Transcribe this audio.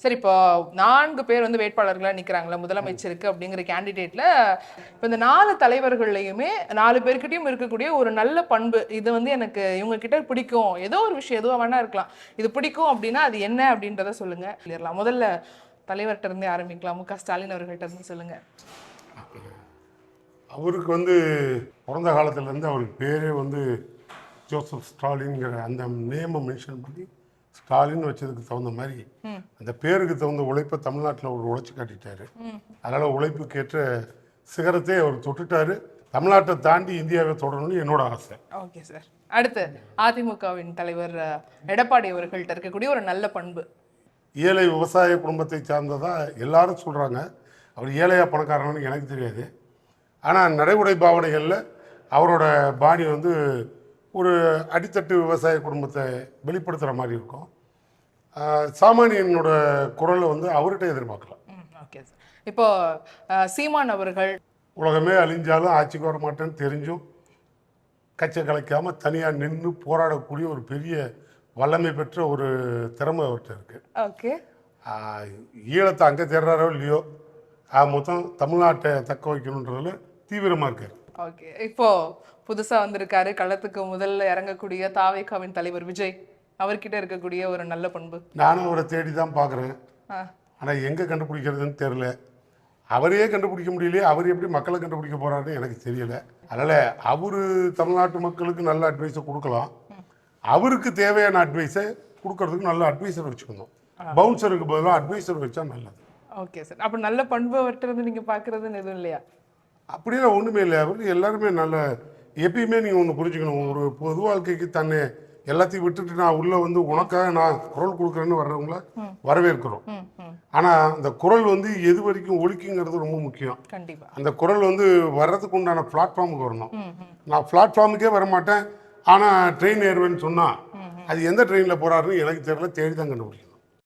சரி, இப்போ 4 பேர் வந்து வேட்பாளர்களா நிக்கிறாங்களா முதலமைச்சருக்கு அப்படிங்கிற கேண்டிடேட்ல, இப்போ இந்த 4 தலைவர்கள்லயுமே 4 பேர்கிட்டயும் இருக்கக்கூடிய ஒரு நல்ல பண்பு, இது வந்து எனக்கு இவங்க கிட்ட பிடிக்கும், ஏதோ ஒரு விஷயம் எதுவா வேணா இருக்கலாம், இது பிடிக்கும் அப்படின்னா அது என்ன அப்படின்றத சொல்லுங்க. சொல்லிடலாம். முதல்ல தலைவர்கிட்ட இருந்தே ஆரம்பிக்கலாம். மு.க.ஸ்டாலின் அவர்கள்ட்ட இருந்து சொல்லுங்க. அவருக்கு வந்து பிறந்த காலத்துலேருந்து அவருக்கு பேரே வந்து ஜோசப் ஸ்டாலின்ங்கிற அந்த நேமை மென்ஷன் பண்ணி ஸ்டாலின் வச்சதுக்கு தகுந்த மாதிரி அந்த பேருக்கு தகுந்த உழைப்பை தமிழ்நாட்டில் அவர் உழைச்சி காட்டிட்டாரு. அதனால் உழைப்புக்கேற்ற சிகரத்தை அவர் தொட்டுட்டாரு. தமிழ்நாட்டை தாண்டி இந்தியாவை தொடரணும்னு என்னோட ஆசை. Okay sir. அடுத்து அதிமுகவின் தலைவர் எடப்பாடி அவர்கள்ட்ட இருக்கக்கூடிய ஒரு நல்ல பண்பு. ஏழை விவசாய குடும்பத்தை சார்ந்ததா எல்லாரும் சொல்கிறாங்க. அவர் ஏழையா பணக்காரன்னு எனக்கு தெரியாது. ஆனால் நடைமுறை பாவனைகளில் அவரோட பாணி வந்து ஒரு அடித்தட்டு விவசாய குடும்பத்தை வெளிப்படுத்துகிற மாதிரி இருக்கும். சாமானியனோட குரலை வந்து அவர்கிட்ட எதிர்பார்க்கலாம். Okay sir. இப்போ சீமான் அவர்கள் உலகமே அழிஞ்சாலும் ஆட்சிக்கு வர மாட்டேன்னு தெரிஞ்சும் கட்சியை கலைக்காமல் தனியாக நின்று போராடக்கூடிய ஒரு பெரிய வல்லமை பெற்ற ஒரு திறமை அவர்கிட்ட இருக்கு. ஓகே. ஈழத்தை அங்கே தேடுறாரோ இல்லையோ மொத்தம் தமிழ்நாட்டை தக்க வைக்கணுன்றதுல தீவிரமாக இருக்காரு. ஓகே. இப்போ புதுசாக வந்திருக்காரு, களத்துக்கு முதல்ல இறங்கக்கூடிய தாவேகாவின் தலைவர் விஜய், அவர்கிட்ட இருக்கக்கூடிய ஒரு நல்ல பண்பு. நானும் அவரை தேடி தான் பார்க்குறேன். ஆனால் எங்கே கண்டுபிடிக்கிறதுன்னு தெரில. அவரையே கண்டுபிடிக்க முடியலையே, அவர் எப்படி மக்களை கண்டுபிடிக்க போகிறாருன்னு எனக்கு தெரியலை. அதனால் அவர் தமிழ்நாட்டு மக்களுக்கு நல்ல அட்வைஸை கொடுக்கலாம். அவருக்கு தேவையான அட்வைஸை கொடுக்கறதுக்கு நல்ல அட்வைஸர் வச்சுக்கணும். பவுன்சருக்கு பதிலாக அட்வைஸர் வச்சா நல்லது. Okay sir. அப்போ நல்ல பண்பு அவர்கிட்ட இருந்து நீங்கள் பார்க்குறதுன்னு எதுவும் இல்லையா? அப்படியே ஒன்றுமே இல்லை. அவர் எல்லாருமே நல்ல, எப்பயுமே நீங்கள் ஒன்று புரிஞ்சுக்கணும், ஒரு பொது வாழ்க்கைக்கு தன்னை எல்லாத்தையும் விட்டுட்டு நான் உள்ளே வந்து உனக்காக நான் குரல் கொடுக்குறேன்னு வர்றவங்கள வரவேற்கிறோம். ஆனால் அந்த குரல் வந்து எது வரைக்கும் ஒழிக்குங்கிறது ரொம்ப முக்கியம். கண்டிப்பாக அந்த குரல் வந்து வர்றதுக்கு உண்டான பிளாட்ஃபார்முக்கு வரணும். நான் பிளாட்ஃபார்முக்கே வரமாட்டேன் ஆனால் ட்ரெயின் ஏறுவேன்னு சொன்னால் அது எந்த ட்ரெயினில் போகிறாருன்னு எனக்கு தெரியல, தேடி தான் கண்டுபிடிக்கணும்.